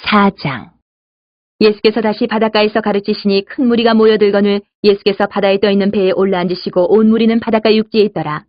4장. 예수께서 다시 바닷가에서 가르치시니 큰 무리가 모여들거늘 예수께서 바다에 떠있는 배에 올라앉으시고 온 무리는 바닷가 육지에 있더라.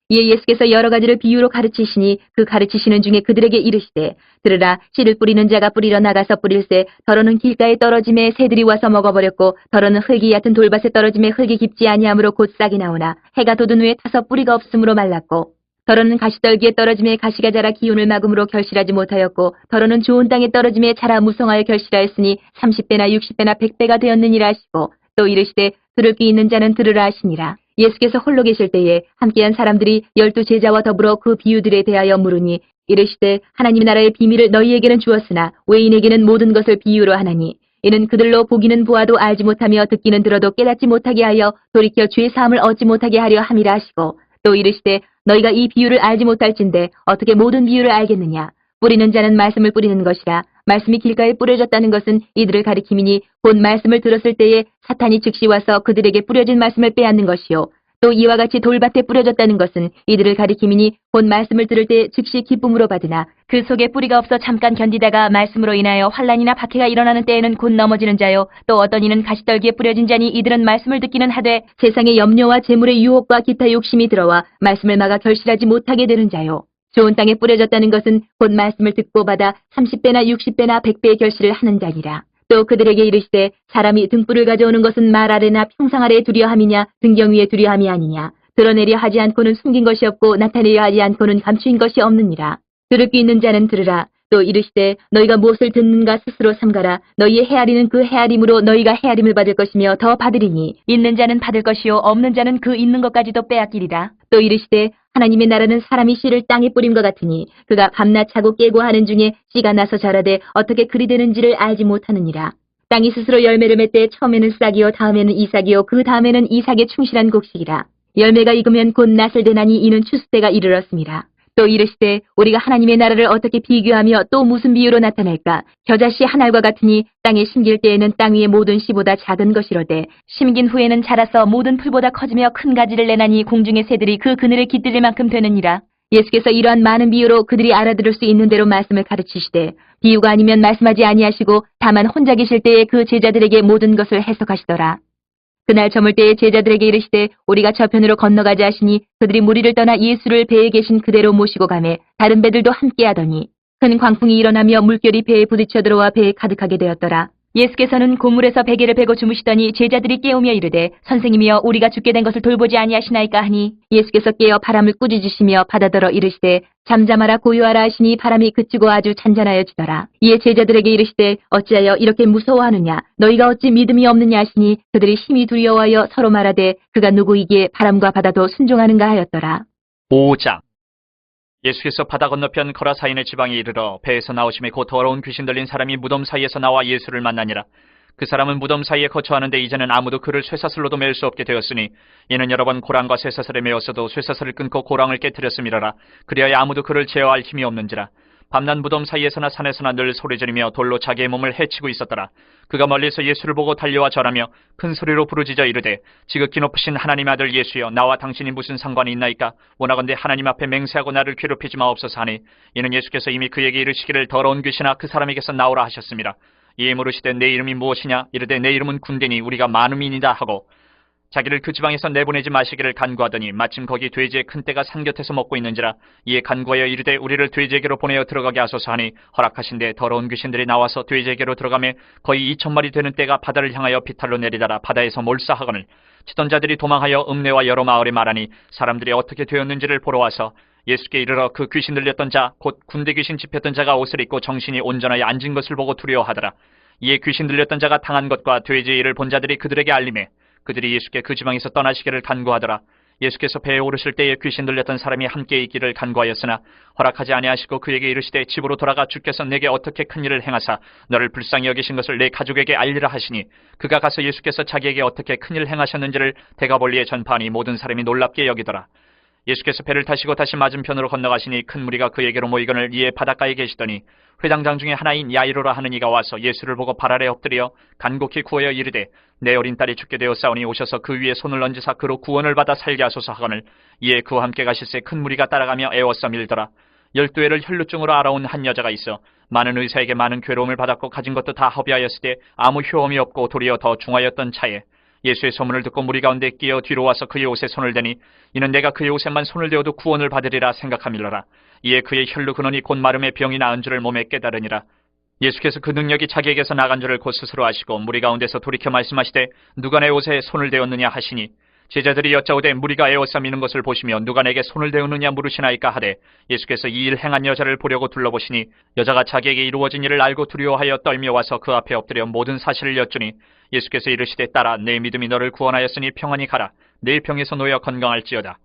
이에 예수께서 여러 가지를 비유로 가르치시니 그 가르치시는 중에 그들에게 이르시되, 들으라, 씨를 뿌리는 자가 뿌리러 나가서 뿌릴새 더러는 길가에 떨어짐에 새들이 와서 먹어버렸고, 더러는 흙이 얕은 돌밭에 떨어짐에 흙이 깊지 아니하므로 곧 싹이 나오나 해가 돋은 후에 타서 뿌리가 없으므로 말랐고, 더러는 가시떨기에 떨어짐에 가시가 자라 기운을 막음으로 결실하지 못하였고, 더러는 좋은 땅에 떨어짐에 자라 무성하여 결실하였으니 30배나 60배나 100배가 되었느니라 하시고, 또 이르시되 들을 귀 있는 자는 들으라 하시니라. 예수께서 홀로 계실 때에 함께한 사람들이 12 제자와 더불어 그 비유들에 대하여 물으니, 이르시되 하나님 나라의 비밀을 너희에게는 주었으나 외인에게는 모든 것을 비유로 하나니, 이는 그들로 보기는 보아도 알지 못하며 듣기는 들어도 깨닫지 못하게 하여 돌이켜 죄 사함을 얻지 못하게 하려 함이라 하시고, 또 이르시되 너희가 이 비유를 알지 못할진대 어떻게 모든 비유를 알겠느냐. 뿌리는 자는 말씀을 뿌리는 것이라. 말씀이 길가에 뿌려졌다는 것은 이들을 가리킴이니 곧 말씀을 들었을 때에 사탄이 즉시 와서 그들에게 뿌려진 말씀을 빼앗는 것이요. 또 이와 같이 돌밭에 뿌려졌다는 것은 이들을 가리킴이니 곧 말씀을 들을 때 즉시 기쁨으로 받으나 그 속에 뿌리가 없어 잠깐 견디다가 말씀으로 인하여 환난이나 박해가 일어나는 때에는 곧 넘어지는 자요. 또 어떤 이는 가시떨기에 뿌려진 자니 이들은 말씀을 듣기는 하되 세상의 염려와 재물의 유혹과 기타 욕심이 들어와 말씀을 막아 결실하지 못하게 되는 자요. 좋은 땅에 뿌려졌다는 것은 곧 말씀을 듣고 받아 30배나 60배나 100배의 결실을 하는 자니라. 또 그들에게 이르시되 사람이 등불을 가져오는 것은 말 아래나 평상 아래에 두려함이냐 등경 위에 두려함이 아니냐. 드러내려 하지 않고는 숨긴 것이 없고 나타내려 하지 않고는 감추인 것이 없느니라. 들을 귀 있는 자는 들으라. 또 이르시되 너희가 무엇을 듣는가 스스로 삼가라. 너희의 헤아리는 그 헤아림으로 너희가 헤아림을 받을 것이며 더 받으리니 있는 자는 받을 것이요 없는 자는 그 있는 것까지도 빼앗기리라. 또 이르시되 하나님의 나라는 사람이 씨를 땅에 뿌림과 같으니 그가 밤낮 자고 깨고 하는 중에 씨가 나서 자라되 어떻게 그리 되는지를 알지 못하느니라. 땅이 스스로 열매를 맺되 처음에는 싹이요 다음에는 이삭이요 그 다음에는 이삭의 충실한 곡식이라. 열매가 익으면 곧 낫을 대나니 이는 추수 때가 이르렀습니다. 또 이르시되 우리가 하나님의 나라를 어떻게 비교하며 또 무슨 비유로 나타낼까. 겨자씨 한 알과 같으니 땅에 심길 때에는 땅 위의 모든 씨보다 작은 것이로되 심긴 후에는 자라서 모든 풀보다 커지며 큰 가지를 내나니 공중의 새들이 그 그늘에 깃들릴 만큼 되느니라. 예수께서 이러한 많은 비유로 그들이 알아들을 수 있는 대로 말씀을 가르치시되 비유가 아니면 말씀하지 아니하시고 다만 혼자 계실 때에 그 제자들에게 모든 것을 해석하시더라. 그날 저물 때에 제자들에게 이르시되 우리가 저편으로 건너가자 하시니 그들이 무리를 떠나 예수를 배에 계신 그대로 모시고 가매 다른 배들도 함께 하더니 큰 광풍이 일어나며 물결이 배에 부딪혀 들어와 배에 가득하게 되었더라. 예수께서는 고물에서 베개를 베고 주무시더니 제자들이 깨우며 이르되 선생님이여 우리가 죽게 된 것을 돌보지 아니하시나이까 하니 예수께서 깨어 바람을 꾸짖으시며 바다더러 이르시되 잠잠하라 고요하라 하시니 바람이 그치고 아주 잔잔하여지더라. 이에 제자들에게 이르시되 어찌하여 이렇게 무서워하느냐. 너희가 어찌 믿음이 없느냐 하시니 그들이 심히 두려워하여 서로 말하되 그가 누구이기에 바람과 바다도 순종하는가 하였더라. 5장. 예수께서 바다 건너편 거라사인의 지방에 이르러 배에서 나오심에 곧 더러운 귀신 들린 사람이 무덤 사이에서 나와 예수를 만나니라. 그 사람은 무덤 사이에 거처하는데 이제는 아무도 그를 쇠사슬로도 맬 수 없게 되었으니 이는 여러 번 고랑과 쇠사슬에 매었어도 쇠사슬을 끊고 고랑을 깨뜨렸음이라라. 그리하여 아무도 그를 제어할 힘이 없는지라. 밤낮 무덤 사이에서나 산에서나 늘 소리지르며 돌로 자기의 몸을 해치고 있었더라. 그가 멀리서 예수를 보고 달려와 절하며 큰 소리로 부르짖어 이르되 지극히 높으신 하나님 아들 예수여 나와 당신이 무슨 상관이 있나이까. 원하건대 하나님 앞에 맹세하고 나를 괴롭히지 마옵소서 하니 이는 예수께서 이미 그에게 이르시기를 더러운 귀신아 그 사람에게서 나오라 하셨습니다. 이에 물으시되 내 이름이 무엇이냐. 이르되 내 이름은 군대니 우리가 많음이니이다 하고 자기를 그 지방에서 내보내지 마시기를 간구하더니 마침 거기 돼지의 큰 떼가 산 곁에서 먹고 있는지라. 이에 간구하여 이르되 우리를 돼지에게로 보내어 들어가게 하소서 하니 허락하신데 더러운 귀신들이 나와서 돼지에게로 들어가매 거의 2,000마리 되는 떼가 바다를 향하여 비탈로 내리다라 바다에서 몰사하거늘 치던 자들이 도망하여 읍내와 여러 마을에 말하니 사람들이 어떻게 되었는지를 보러 와서 예수께 이르러 그 귀신 들렸던 자 곧 군대 귀신 집혔던 자가 옷을 입고 정신이 온전하여 앉은 것을 보고 두려워하더라. 이에 귀신 들렸던 자가 당한 것과 돼지의 일을 본 자들이 그들에게 알리매 그들이 예수께 그 지방에서 떠나시기를 간구하더라. 예수께서 배에 오르실 때에 귀신 들렸던 사람이 함께 있기를 간구하였으나 허락하지 아니하시고 그에게 이르시되 집으로 돌아가 주께서 내게 어떻게 큰 일을 행하사 너를 불쌍히 여기신 것을 내 가족에게 알리라 하시니 그가 가서 예수께서 자기에게 어떻게 큰 일을 행하셨는지를 대가볼리에 전파하니 모든 사람이 놀랍게 여기더라. 예수께서 배를 타시고 다시 맞은편으로 건너가시니 큰 무리가 그에게로 모이거늘 이에 바닷가에 계시더니 회당장 중에 하나인 야이로라 하는 이가 와서 예수를 보고 발 아래 엎드려 간곡히 구하여 이르되 내 어린 딸이 죽게 되었사오니 오셔서 그 위에 손을 얹으사 그로 구원을 받아 살게 하소서 하거늘 이에 그와 함께 가실새 큰 무리가 따라가며 애워싸 밀더라. 12회를 혈루증으로 알아온 한 여자가 있어 많은 의사에게 많은 괴로움을 받았고 가진 것도 다 허비하였을 때 아무 효험이 없고 도리어 더 중하였던 차에 예수의 소문을 듣고 무리 가운데 끼어 뒤로 와서 그의 옷에 손을 대니 이는 내가 그의 옷에만 손을 대어도 구원을 받으리라 생각함일러라. 이에 그의 혈루 근원이 곧 마름의 병이 나은 줄을 몸에 깨달으니라. 예수께서 그 능력이 자기에게서 나간 줄을 곧 스스로 아시고 무리 가운데서 돌이켜 말씀하시되 누가 내 옷에 손을 대었느냐 하시니 제자들이 여짜오되 무리가 에워싸미는 것을 보시며 누가 내게 손을 대었느냐 물으시나이까 하되 예수께서 이 일 행한 여자를 보려고 둘러보시니 여자가 자기에게 이루어진 일을 알고 두려워하여 떨며 와서 그 앞에 엎드려 모든 사실을 여쭈니 예수께서 이르시되 딸아 내 믿음이 너를 구원하였으니 평안히 가라. 내 병에서 놓여 건강할지어다.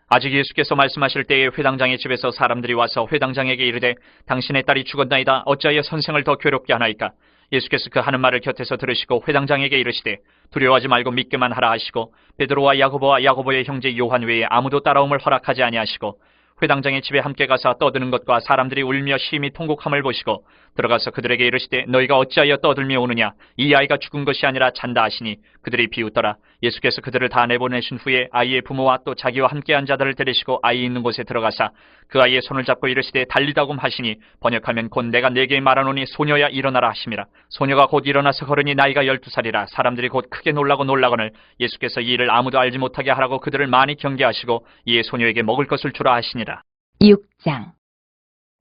아직 예수께서 말씀하실 때에 회당장의 집에서 사람들이 와서 회당장에게 이르되 당신의 딸이 죽었나이다. 어찌하여 선생을 더 괴롭게 하나이까. 예수께서 그 하는 말을 곁에서 들으시고 회당장에게 이르시되 두려워하지 말고 믿기만 하라 하시고 베드로와 야고보와 야고보의 형제 요한 외에 아무도 따라옴을 허락하지 아니하시고 회당장의 집에 함께 가서 떠드는 것과 사람들이 울며 심히 통곡함을 보시고 들어가서 그들에게 이르시되 너희가 어찌하여 떠들며 오느냐. 이 아이가 죽은 것이 아니라 잔다 하시니 그들이 비웃더라. 예수께서 그들을 다 내보내신 후에 아이의 부모와 또 자기와 함께한 자들을 데리시고 아이 있는 곳에 들어가사 그 아이의 손을 잡고 이르시되 달리다굼 하시니 번역하면 곧 내가 네게 말하노니 소녀야 일어나라 하심이라. 소녀가 곧 일어나서 걸으니 나이가 12살이라. 사람들이 곧 크게 놀라거늘 예수께서 이 일을 아무도 알지 못하게 하라고 그들을 많이 경계하시고 이에 소녀에게 먹을 것을 주라 하시니라. 6장.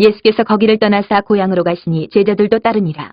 예수께서 거기를 떠나사 고향으로 가시니 제자들도 따르니라.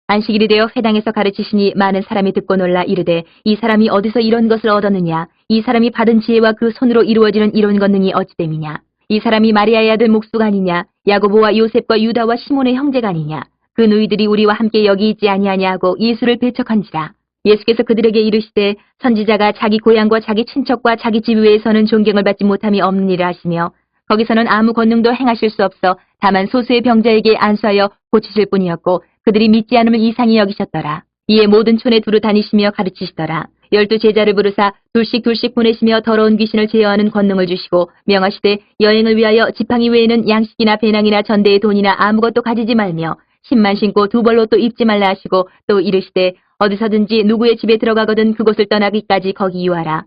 안식일이 되어 회당에서 가르치시니 많은 사람이 듣고 놀라 이르되 이 사람이 어디서 이런 것을 얻었느냐. 이 사람이 받은 지혜와 그 손으로 이루어지는 이런 권능이 어찌 됨이냐. 이 사람이 마리아의 아들 목수가 아니냐. 야고보와 요셉과 유다와 시몬의 형제가 아니냐. 그 누이들이 우리와 함께 여기 있지 아니하냐 하고 예수를 배척한지라. 예수께서 그들에게 이르시되 선지자가 자기 고향과 자기 친척과 자기 집 외에서는 존경을 받지 못함이 없느니라 하시며 거기서는 아무 권능도 행하실 수 없어 다만 소수의 병자에게 안수하여 고치실 뿐이었고 그들이 믿지 않음을 이상히 여기셨더라. 이에 모든 촌에 두루 다니시며 가르치시더라. 12 제자를 부르사 둘씩 보내시며 더러운 귀신을 제어하는 권능을 주시고 명하시되 여행을 위하여 지팡이 외에는 양식이나 배낭이나 전대의 돈이나 아무것도 가지지 말며 신만 신고 두 벌로 또 입지 말라 하시고 또 이르시되 어디서든지 누구의 집에 들어가거든 그곳을 떠나기까지 거기 유하라.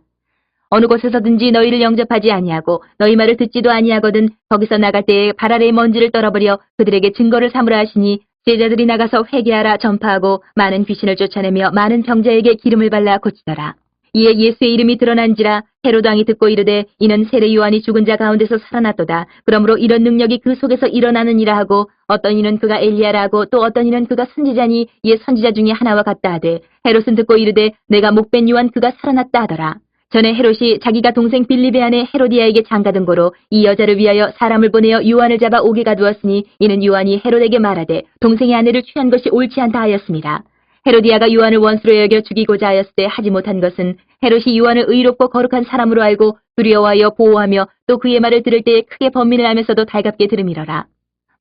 어느 곳에서든지 너희를 영접하지 아니하고 너희 말을 듣지도 아니하거든 거기서 나갈 때에 발 아래의 먼지를 떨어버려 그들에게 증거를 삼으라 하시니 제자들이 나가서 회개하라 전파하고 많은 귀신을 쫓아내며 많은 병자에게 기름을 발라 고치더라. 이에 예수의 이름이 드러난지라 헤로드 왕이 듣고 이르되 이는 세례 요한이 죽은 자 가운데서 살아났도다. 그러므로 이런 능력이 그 속에서 일어나느니라 하고 어떤 이는 그가 엘리야라 하고 또 어떤 이는 그가 선지자니 이에 선지자 중에 하나와 같다 하되 헤롯은 듣고 이르되 내가 목벤 요한 그가 살아났다 하더라. 전에 헤롯이 자기가 동생 빌립의 아내 헤로디아에게 장가든 고로 이 여자를 위하여 사람을 보내어 요한을 잡아 옥에 가두었으니 이는 요한이 헤롯에게 말하되 동생의 아내를 취한 것이 옳지 않다 하였습니다. 헤로디아가 요한을 원수로 여겨 죽이고자 하였을 때 하지 못한 것은 헤롯이 요한을 의롭고 거룩한 사람으로 알고 두려워하여 보호하며 또 그의 말을 들을 때에 크게 번민을 하면서도 달갑게 들음이러라.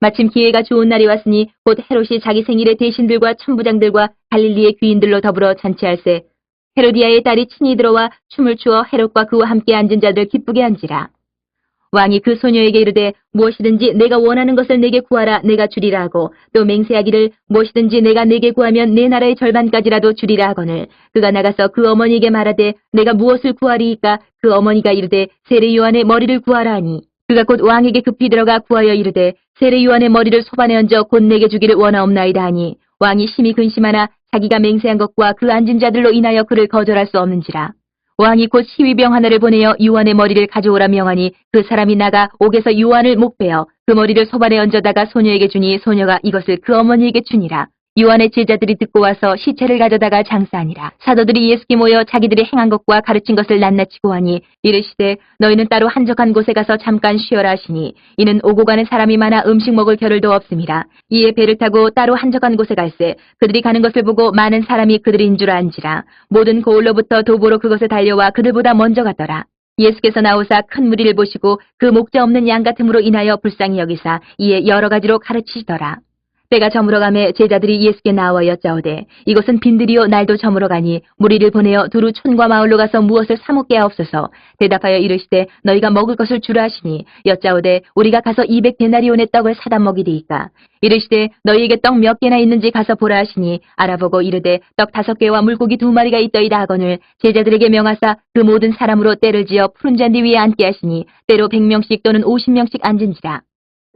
마침 기회가 좋은 날이 왔으니 곧 헤롯이 자기 생일에 대신들과 천부장들과 갈릴리의 귀인들로 더불어 잔치할세 헤로디아의 딸이 친히 들어와 춤을 추어 헤롯과 그와 함께 앉은 자들 기쁘게 한지라. 왕이 그 소녀에게 이르되 무엇이든지 내가 원하는 것을 내게 구하라 내가 주리라 하고 또 맹세하기를 무엇이든지 내가 내게 구하면 내 나라의 절반까지라도 주리라 하거늘 그가 나가서 그 어머니에게 말하되 내가 무엇을 구하리이까 그 어머니가 이르되 세례 요한의 머리를 구하라 하니 그가 곧 왕에게 급히 들어가 구하여 이르되 세례 요한의 머리를 소반에 얹어 곧 내게 주기를 원하옵나이다 하니 왕이 심히 근심하나 자기가 맹세한 것과 그 앉은 자들로 인하여 그를 거절할 수 없는지라. 왕이 곧 시위병 하나를 보내어 요한의 머리를 가져오라 명하니 그 사람이 나가 옥에서 요한을 목베어 그 머리를 소반에 얹어다가 소녀에게 주니 소녀가 이것을 그 어머니에게 주니라. 요한의 제자들이 듣고 와서 시체를 가져다가 장사하니라. 사도들이 예수께 모여 자기들이 행한 것과 가르친 것을 낱낱이고 하니 이르시되 너희는 따로 한적한 곳에 가서 잠깐 쉬어라 하시니 이는 오고 가는 사람이 많아 음식 먹을 겨를도 없음이라. 이에 배를 타고 따로 한적한 곳에 갈새 그들이 가는 것을 보고 많은 사람이 그들인 줄 안지라. 모든 고을로부터 도보로 그것에 달려와 그들보다 먼저 갔더라. 예수께서 나오사 큰 무리를 보시고 그 목자 없는 양 같음으로 인하여 불쌍히 여기사 이에 여러 가지로 가르치시더라. 때가 저물어가매 제자들이 예수께 나와 여짜오되 이것은 빈들이요 날도 저물어가니 무리를 보내어 두루 촌과 마을로 가서 무엇을 사먹게 하옵소서. 대답하여 이르시되 너희가 먹을 것을 주라 하시니 여짜오되 우리가 가서 200데나리온의 떡을 사다 먹이리이까. 이르시되 너희에게 떡 몇 개나 있는지 가서 보라 하시니 알아보고 이르되 떡 5개와 물고기 2마리가 있더이다 하거늘 제자들에게 명하사 그 모든 사람으로 때를 지어 푸른 잔디 위에 앉게 하시니 때로 100명씩 또는 50명씩 앉은지라.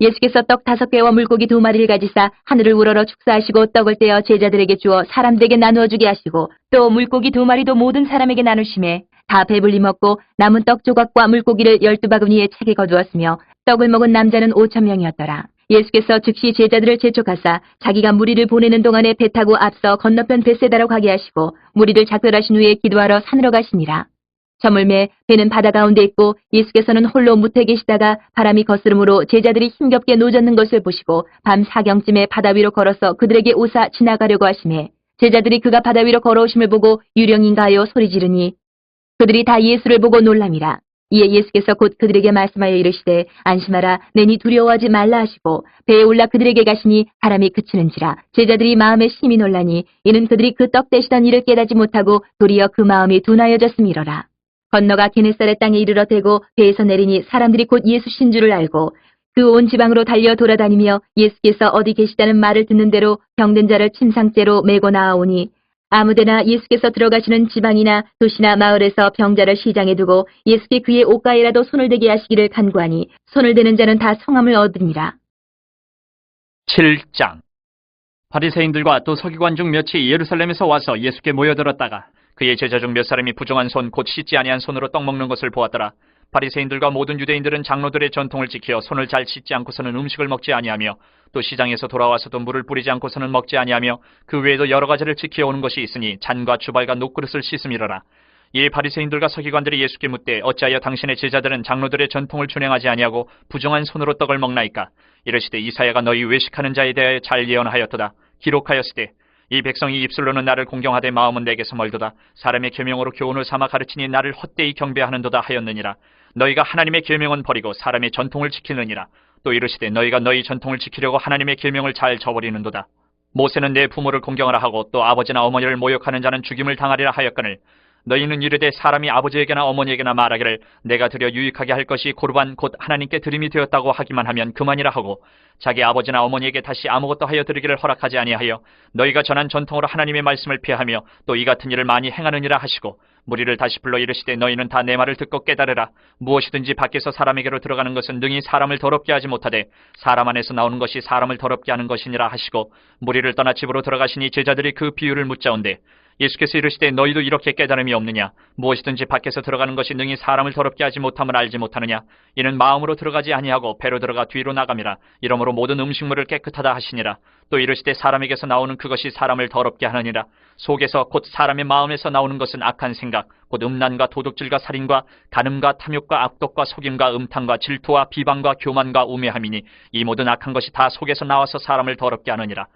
예수께서 떡 5개와 물고기 2마리를 가지사 하늘을 우러러 축사하시고 떡을 떼어 제자들에게 주어 사람들에게 나누어 주게 하시고 또 물고기 2마리도 모든 사람에게 나누심에 다 배불리 먹고 남은 떡 조각과 물고기를 12바구니에 차게 거두었으며 떡을 먹은 남자는 5,000명이었더라. 예수께서 즉시 제자들을 재촉하사 자기가 무리를 보내는 동안에 배 타고 앞서 건너편 벳세다로 가게 하시고 무리를 작별하신 후에 기도하러 산으로 가시니라. 저물매 배는 바다 가운데 있고 예수께서는 홀로 무태 계시다가 바람이 거스름으로 제자들이 힘겹게 노젓는 것을 보시고 밤 4경쯤에 바다 위로 걸어서 그들에게 오사 지나가려고 하시매 제자들이 그가 바다 위로 걸어오심을 보고 유령인가 하여 소리 지르니 그들이 다 예수를 보고 놀람이라. 이에 예수께서 곧 그들에게 말씀하여 이르시되 안심하라 내니 두려워하지 말라 하시고 배에 올라 그들에게 가시니 바람이 그치는지라 제자들이 마음에 심히 놀라니 이는 그들이 그 떡 떼시던 일을 깨닫지 못하고 도리어 그 마음이 둔하여졌음이로라. 건너가 게네사렛 땅에 이르러 대고 배에서 내리니 사람들이 곧 예수신 줄을 알고 그 온 지방으로 달려 돌아다니며 예수께서 어디 계시다는 말을 듣는 대로 병든 자를 침상째로 메고 나아오니 아무데나 예수께서 들어가시는 지방이나 도시나 마을에서 병자를 시장에 두고 예수께 그의 옷가에라도 손을 대게 하시기를 간구하니 손을 대는 자는 다 성함을 얻으니라. 7장. 바리새인들과 또 서기관 중 몇이 예루살렘에서 와서 예수께 모여들었다가 그의 제자 중 몇 사람이 부정한 손 곧 씻지 아니한 손으로 떡 먹는 것을 보았더라. 바리새인들과 모든 유대인들은 장로들의 전통을 지켜 손을 잘 씻지 않고서는 음식을 먹지 아니하며 또 시장에서 돌아와서도 물을 뿌리지 않고서는 먹지 아니하며 그 외에도 여러 가지를 지켜오는 것이 있으니 잔과 주발과 녹그릇을 씻음이로라. 이에 바리새인들과 서기관들이 예수께 묻되 어찌하여 당신의 제자들은 장로들의 전통을 준행하지 아니하고 부정한 손으로 떡을 먹나이까? 이르시되 이사야가 너희 외식하는 자에 대하여 잘 예언하였도다. 기록하였으되 이 백성이 입술로는 나를 공경하되 마음은 내게서 멀도다. 사람의 계명으로 교훈을 삼아 가르치니 나를 헛되이 경배하는도다 하였느니라. 너희가 하나님의 계명은 버리고 사람의 전통을 지키느니라. 또 이르시되 너희가 너희 전통을 지키려고 하나님의 계명을 잘 저버리는도다. 모세는 내 부모를 공경하라 하고 또 아버지나 어머니를 모욕하는 자는 죽임을 당하리라 하였거늘 너희는 이르되 사람이 아버지에게나 어머니에게나 말하기를 내가 드려 유익하게 할 것이 고르반 곧 하나님께 드림이 되었다고 하기만 하면 그만이라 하고 자기 아버지나 어머니에게 다시 아무것도 하여 드리기를 허락하지 아니하여 너희가 전한 전통으로 하나님의 말씀을 피하며 또 이 같은 일을 많이 행하느니라 하시고 무리를 다시 불러 이르시되 너희는 다 내 말을 듣고 깨달으라. 무엇이든지 밖에서 사람에게로 들어가는 것은 능히 사람을 더럽게 하지 못하되 사람 안에서 나오는 것이 사람을 더럽게 하는 것이니라 하시고 무리를 떠나 집으로 들어가시니 제자들이 그 비유를 묻자온대 예수께서 이르시되 너희도 이렇게 깨달음이 없느냐? 무엇이든지 밖에서 들어가는 것이 능히 사람을 더럽게 하지 못함을 알지 못하느냐? 이는 마음으로 들어가지 아니하고 배로 들어가 뒤로 나감이라. 이러므로 모든 음식물을 깨끗하다 하시니라. 또 이르시되 사람에게서 나오는 그것이 사람을 더럽게 하느니라. 속에서 곧 사람의 마음에서 나오는 것은 악한 생각, 곧 음란과 도둑질과 살인과 간음과 탐욕과 악독과 속임과 음탕과 질투와 비방과 교만과 우매함이니 이 모든 악한 것이 다 속에서 나와서 사람을 더럽게 하느니라.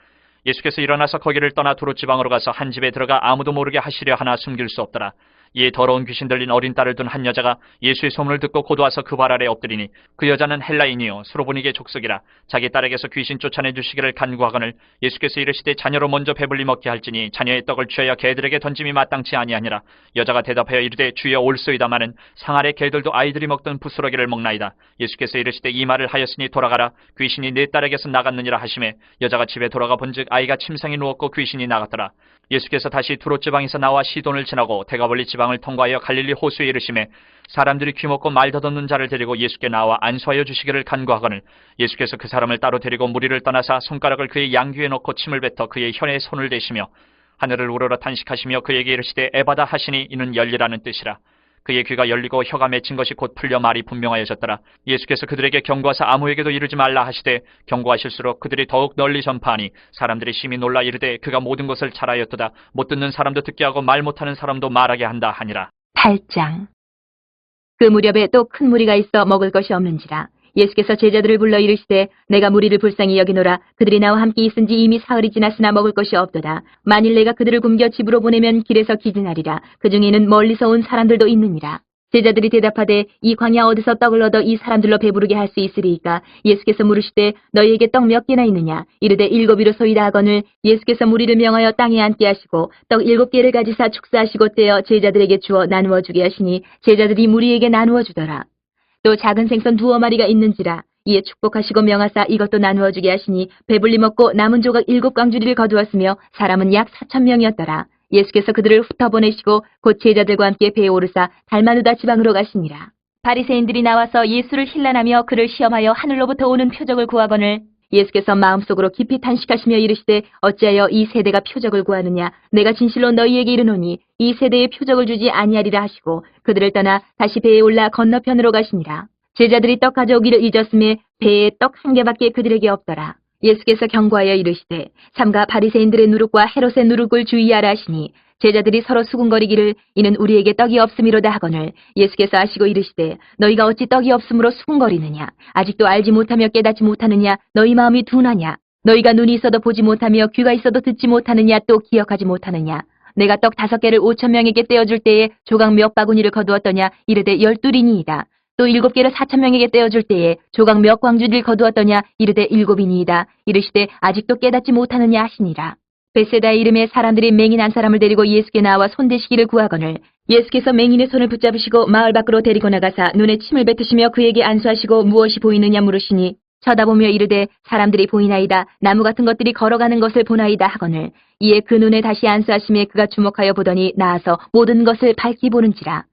예수께서 일어나서 거기를 떠나 두로 지방으로 가서 한 집에 들어가 아무도 모르게 하시려 하나 숨길 수 없더라. 이에 더러운 귀신 들린 어린 딸을 둔 한 여자가 예수의 소문을 듣고 곧 와서 그 발 아래 엎드리니 그 여자는 헬라인이요 수로보니게 족속이라. 자기 딸에게서 귀신 쫓아내 주시기를 간구하거늘 예수께서 이르시되 자녀로 먼저 배불리 먹게 할지니 자녀의 떡을 취하여 개들에게 던짐이 마땅치 아니하니라. 여자가 대답하여 이르되 주여 올소이다마는 상 아래 개들도 아이들이 먹던 부스러기를 먹나이다. 예수께서 이르시되 이 말을 하였으니 돌아가라. 귀신이 내 딸에게서 나갔느니라 하시매 여자가 집에 돌아가 본즉 아이가 침상에 누웠고 귀신이 나갔더라. 예수께서 다시 두로 지방에서 나와 시돈을 지나고 대가볼리 지방을 통과하여 갈릴리 호수에 이르시매 사람들이 귀먹고 말 더듬는 자를 데리고 예수께 나와 안수하여 주시기를 간구하거늘 예수께서 그 사람을 따로 데리고 무리를 떠나사 손가락을 그의 양귀에 넣고 침을 뱉어 그의 혀에 손을 대시며 하늘을 우러러 탄식하시며 그에게 이르시되 에바다 하시니 이는 열리라는 뜻이라. 그의 귀가 열리고 혀가 맺힌 것이 곧 풀려 말이 분명하여졌더라. 예수께서 그들에게 경고하사 아무에게도 이르지 말라 하시되 경고하실수록 그들이 더욱 널리 전파하니 사람들이 심히 놀라 이르되 그가 모든 것을 잘하였도다. 못 듣는 사람도 듣게 하고 말 못하는 사람도 말하게 한다 하니라. 8장. 그 무렵에 또 큰 무리가 있어 먹을 것이 없는지라. 예수께서 제자들을 불러 이르시되 내가 무리를 불쌍히 여기노라. 그들이 나와 함께 있은지 이미 사흘이 지났으나 먹을 것이 없도다. 만일 내가 그들을 굶겨 집으로 보내면 길에서 기진하리라. 그 중에는 멀리서 온 사람들도 있느니라. 제자들이 대답하되 이 광야 어디서 떡을 얻어 이 사람들로 배부르게 할 수 있으리이까? 예수께서 물으시되 너희에게 떡 몇 개나 있느냐? 이르되 7이로소이다 하거늘 예수께서 무리를 명하여 땅에 앉게 하시고 떡 7개를 가지사 축사하시고 떼어 제자들에게 주어 나누어 주게 하시니 제자들이 무리에게 나누어 주더라. 또 작은 생선 2마리가 있는지라. 이에 축복하시고 명하사 이것도 나누어 주게 하시니 배불리 먹고 남은 조각 7광주리를 거두었으며 사람은 약 4,000명이었더라. 예수께서 그들을 흩어보내시고 곧 제자들과 함께 배에 오르사 달마누다 지방으로 가시니라. 바리새인들이 나와서 예수를 힐난하며 그를 시험하여 하늘로부터 오는 표적을 구하거늘 예수께서 마음속으로 깊이 탄식하시며 이르시되 어찌하여 이 세대가 표적을 구하느냐 내가 진실로 너희에게 이르노니 이 세대에 표적을 주지 아니하리라 하시고 그들을 떠나 다시 배에 올라 건너편으로 가시니라. 제자들이 떡 가져오기를 잊었음에 배에 떡 한 개밖에 그들에게 없더라. 예수께서 경고하여 이르시되 삼가 바리새인들의 누룩과 헤롯의 누룩을 주의하라 하시니 제자들이 서로 수군거리기를 이는 우리에게 떡이 없음이로다 하거늘 예수께서 아시고 이르시되 너희가 어찌 떡이 없음으로 수군거리느냐 아직도 알지 못하며 깨닫지 못하느냐 너희 마음이 둔하냐 너희가 눈이 있어도 보지 못하며 귀가 있어도 듣지 못하느냐 또 기억하지 못하느냐 내가 떡 5개를 5,000명에게 떼어줄 때에 조각 몇 바구니를 거두었더냐 이르되 12이니이다. 또 7개를 4,000명에게 떼어줄 때에 조각 몇 광주를 거두었더냐 이르되 7이니이다. 이르시되 아직도 깨닫지 못하느냐 하시니라. 벳세다 이름의 사람들이 맹인 한 사람을 데리고 예수께 나와 손대시기를 구하거늘 예수께서 맹인의 손을 붙잡으시고 마을 밖으로 데리고 나가사 눈에 침을 뱉으시며 그에게 안수하시고 무엇이 보이느냐 물으시니 쳐다보며 이르되 사람들이 보이나이다. 나무 같은 것들이 걸어가는 것을 보나이다 하거늘 이에 그 눈에 다시 안수하심에 그가 주목하여 보더니 나아서 모든 것을 밝히 보는지라.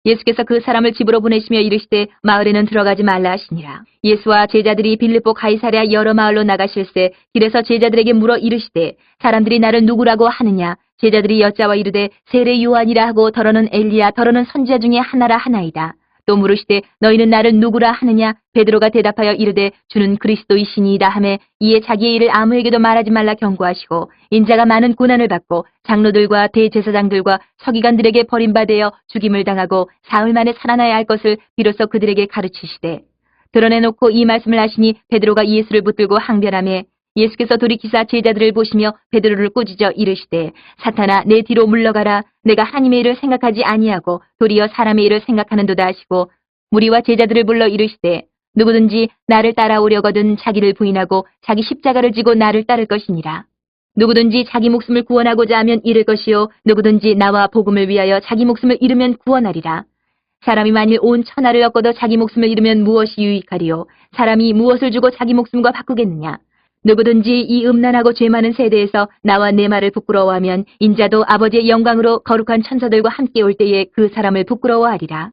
예수께서 그 사람을 집으로 보내시며 이르시되 마을에는 들어가지 말라 하시니라. 예수와 제자들이 빌립보 가이사랴 여러 마을로 나가실새 길에서 제자들에게 물어 이르시되 사람들이 나를 누구라고 하느냐 제자들이 여짜와 이르되 세례 요한이라 하고 더러는 엘리야 더러는 선지자 중에 하나라 하나이다. 또 물으시되 너희는 나를 누구라 하느냐 베드로가 대답하여 이르되 주는 그리스도이시니이다 하매 이에 자기의 일을 아무에게도 말하지 말라 경고하시고 인자가 많은 고난을 받고 장로들과 대제사장들과 서기관들에게 버림받아 죽임을 당하고 사흘 만에 살아나야 할 것을 비로소 그들에게 가르치시되 드러내놓고 이 말씀을 하시니 베드로가 예수를 붙들고 항변하매 예수께서 돌이키사 제자들을 보시며 베드로를 꾸짖어 이르시되 사탄아 내 뒤로 물러가라 내가 하나님의 일을 생각하지 아니하고 도리어 사람의 일을 생각하는도다 하시고 무리와 제자들을 불러 이르시되 누구든지 나를 따라오려거든 자기를 부인하고 자기 십자가를 지고 나를 따를 것이니라. 누구든지 자기 목숨을 구원하고자 하면 잃을 것이요 누구든지 나와 복음을 위하여 자기 목숨을 잃으면 구원하리라. 사람이 만일 온 천하를 얻고도 자기 목숨을 잃으면 무엇이 유익하리요 사람이 무엇을 주고 자기 목숨과 바꾸겠느냐. 누구든지 이 음란하고 죄 많은 세대에서 나와 내 말을 부끄러워하면 인자도 아버지의 영광으로 거룩한 천사들과 함께 올 때에 그 사람을 부끄러워하리라.